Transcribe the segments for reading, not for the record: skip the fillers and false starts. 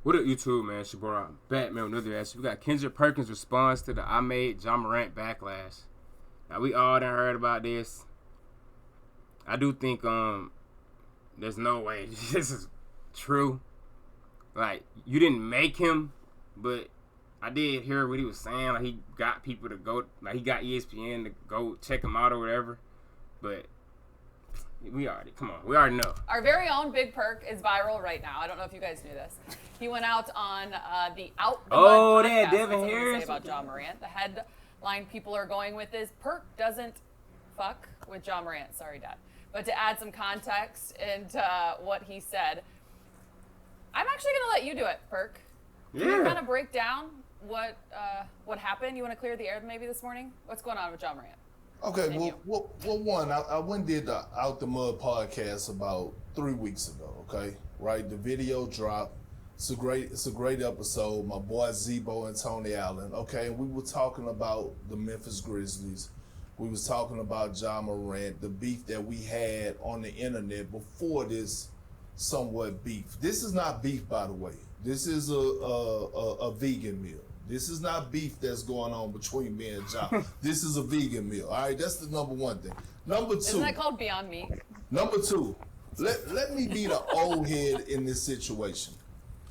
What up, YouTube, man? It's your boy Batman with another ass. We got Kendrick Perkins' response to the I Made Ja Morant backlash. Now, we all done heard about this. I do think there's no way this is true. Like, you didn't make him, but I did hear what he was saying. Like, he got people to go, like, he got ESPN to go check him out or whatever. But we already know. Our very own Big Perk is viral right now. I don't know if you guys knew this. He went out on the Out the Mud podcast. Devin That's Harris. what say about Ja Morant. The headline people are going with is Perk doesn't fuck with Ja Morant. Sorry, Dad. But to add some context into what he said, I'm actually going to let you do it, Perk. Can you kind of break down what happened? You want to clear the air maybe this morning? What's going on with Ja Morant? Okay, well, one, I went and did the Out the Mud podcast about 3 weeks ago, okay? Right, the video dropped. It's a great episode. My boy Zebo and Tony Allen, okay? We were talking about the Memphis Grizzlies. We was talking about Ja Morant, the beef that we had on the internet before this somewhat beef. This is not beef, by the way. This is a vegan meal. This is not beef that's going on between me and Ja. This is a vegan meal. All right, that's the number one thing. Number two. Isn't that called Beyond Meat? Number two, let me be the old head in this situation.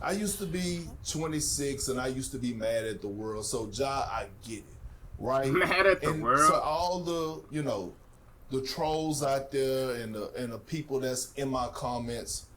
I used to be 26 and I used to be mad at the world. So Ja, I get it, right? Mad at the world. So all the the trolls out there and the people that's in my comments.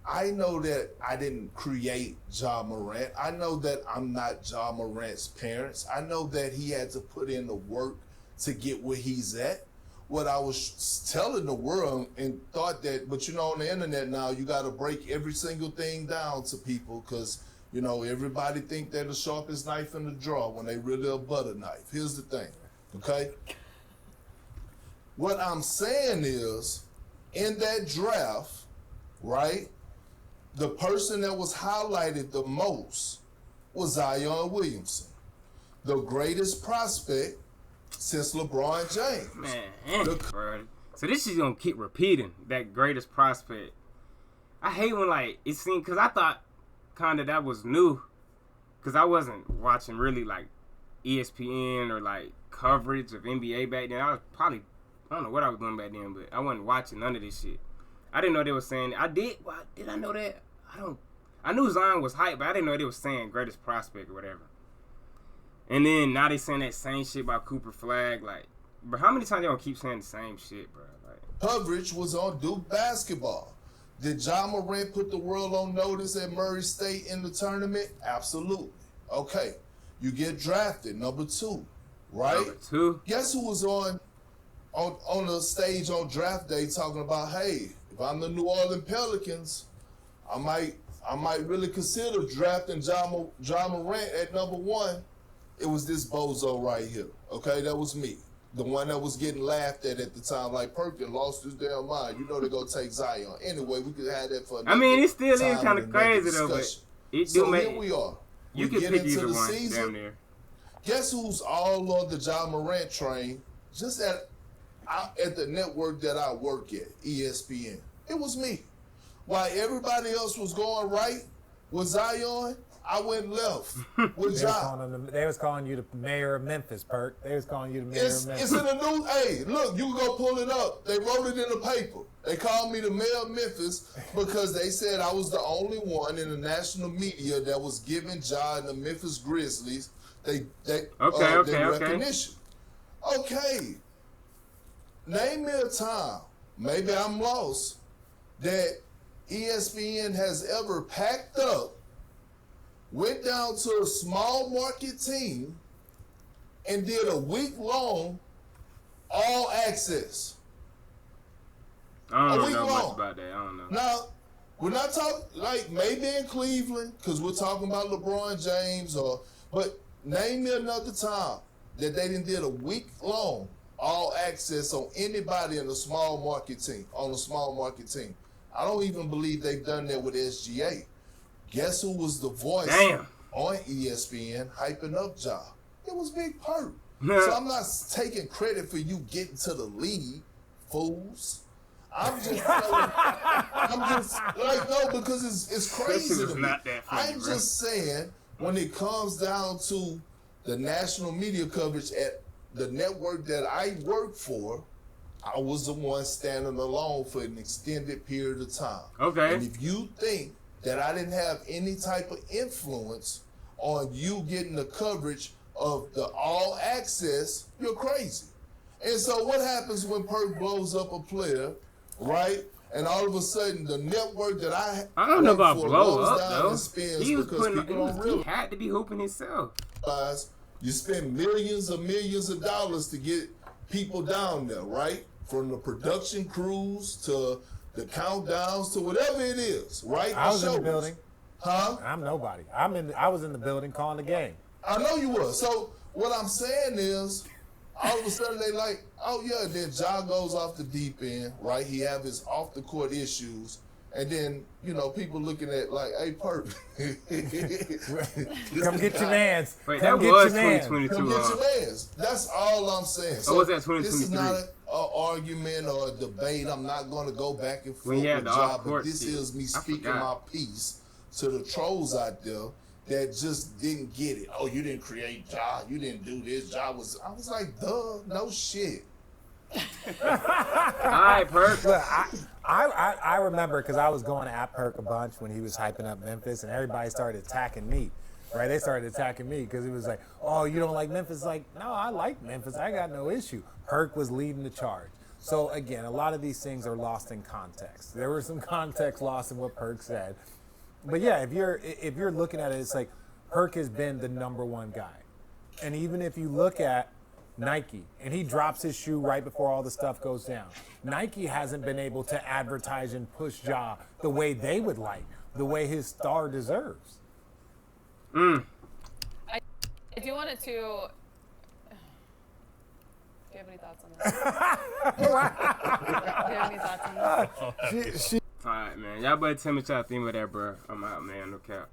I know that I didn't create Ja Morant. I know that I'm not Ja Morant's parents. I know that he had to put in the work to get where he's at. What I was telling the world and thought that, but on the internet now, you got to break every single thing down to people because, everybody think they're the sharpest knife in the drawer when they really a butter knife. Here's the thing, okay? What I'm saying is, in that draft, right, the person that was highlighted the most was Zion Williamson, the greatest prospect since LeBron James. Man, so this is gonna keep repeating that greatest prospect. I hate when it seemed because I thought kind of that was new because I wasn't watching really ESPN or coverage of NBA back then. I don't know what I was doing back then, but I wasn't watching none of this shit. I didn't know they were saying I did. Well, did I know that? I knew Zion was hype, but I didn't know they were saying greatest prospect or whatever. And then now they saying that same shit about Cooper Flag. Bro, how many times y'all gonna keep saying the same shit, bro? Coverage was on Duke basketball. Did Ja Morant put the world on notice at Murray State in the tournament? Absolutely. Okay, you get drafted, number 2, right? Number 2. Guess who was on the stage on draft day talking about, hey, if I'm the New Orleans Pelicans, I might really consider drafting Ja Morant at number 1. It was this bozo right here. Okay, that was me. The one that was getting laughed at the time, like Perkins lost his damn mind. They're gonna take Zion. Anyway, we could have that for another it still is kind of crazy though, but here we are. You can pick either one, damn near. Guess who's all on the Ja Morant train? Just at the network that I work at, ESPN. It was me. While everybody else was going right with Zion, I went left with Ja. They was calling you the mayor of Memphis, Perk. They was calling you the mayor of Memphis. It's in the news. Hey, look, you can go pull it up. They wrote it in the paper. They called me the mayor of Memphis because they said I was the only one in the national media that was giving Ja and the Memphis Grizzlies their recognition. Okay. Name me a time, maybe I'm lost, that ESPN has ever packed up, went down to a small market team, and did a week-long all access. I don't know much about that. I don't know. Now, we're not talking, maybe in Cleveland, because we're talking about LeBron James, but name me another time that they did a week-long all access on anybody in a small market team, I don't even believe they've done that with SGA. Guess who was the voice on ESPN hyping up Ja? It was Big Perk. So I'm not taking credit for you getting to the league, fools. I'm just telling, I'm just like, no, because it's crazy shit to is me. not that funny, I'm bro. just saying, when it comes down to the national media coverage at the network that I work for, I was the one standing alone for an extended period of time. Okay. And if you think that I didn't have any type of influence on you getting the coverage of the all access, you're crazy. And so what happens when Perk blows up a player, right? And all of a sudden the network that I don't know work about for blow goes up down though. and spins He was because putting. people don't He realize had to be hooping himself. you spend millions of dollars to get people down there, right? From the production crews to the countdowns to whatever it is, right? I was in the shows. building. Huh? I'm nobody. I was in the building calling the game. I know you were. So what I'm saying is, all of a sudden they like, oh yeah, then Ja goes off the deep end, right? He have his off the court issues. And then, people looking at like, hey, Perk. Come get your mans. Wait, Come that get was your mans. 2022. Come get your mans. That's all I'm saying. So was that this is 2023? not an argument or a debate. I'm not going to go back and forth When he had with the Ja, off-court but this shit. is me I speaking forgot. my piece to the trolls out there that just didn't get it. Oh, you didn't create Ja. You didn't do this. I was like, duh, no shit. All right, Perk. Look, I remember because I was going at Perk a bunch when he was hyping up Memphis, and everybody started attacking me. Right? They started attacking me because it was like, oh, you don't like Memphis? Like, no, I like Memphis. I got no issue. Perk was leading the charge. So again, a lot of these things are lost in context. There was some context lost in what Perk said. But yeah, if you're looking at it, it's like Perk has been the number one guy. And even if you look at Nike, and he drops his shoe right before all the stuff goes down. Nike hasn't been able to advertise and push Ja the way they would like, the way his star deserves. I do want to. Do you have any thoughts on that? Do you have any thoughts on that? All right, man. Y'all better tell me what y'all think about that, bro. I'm out, man. No cap.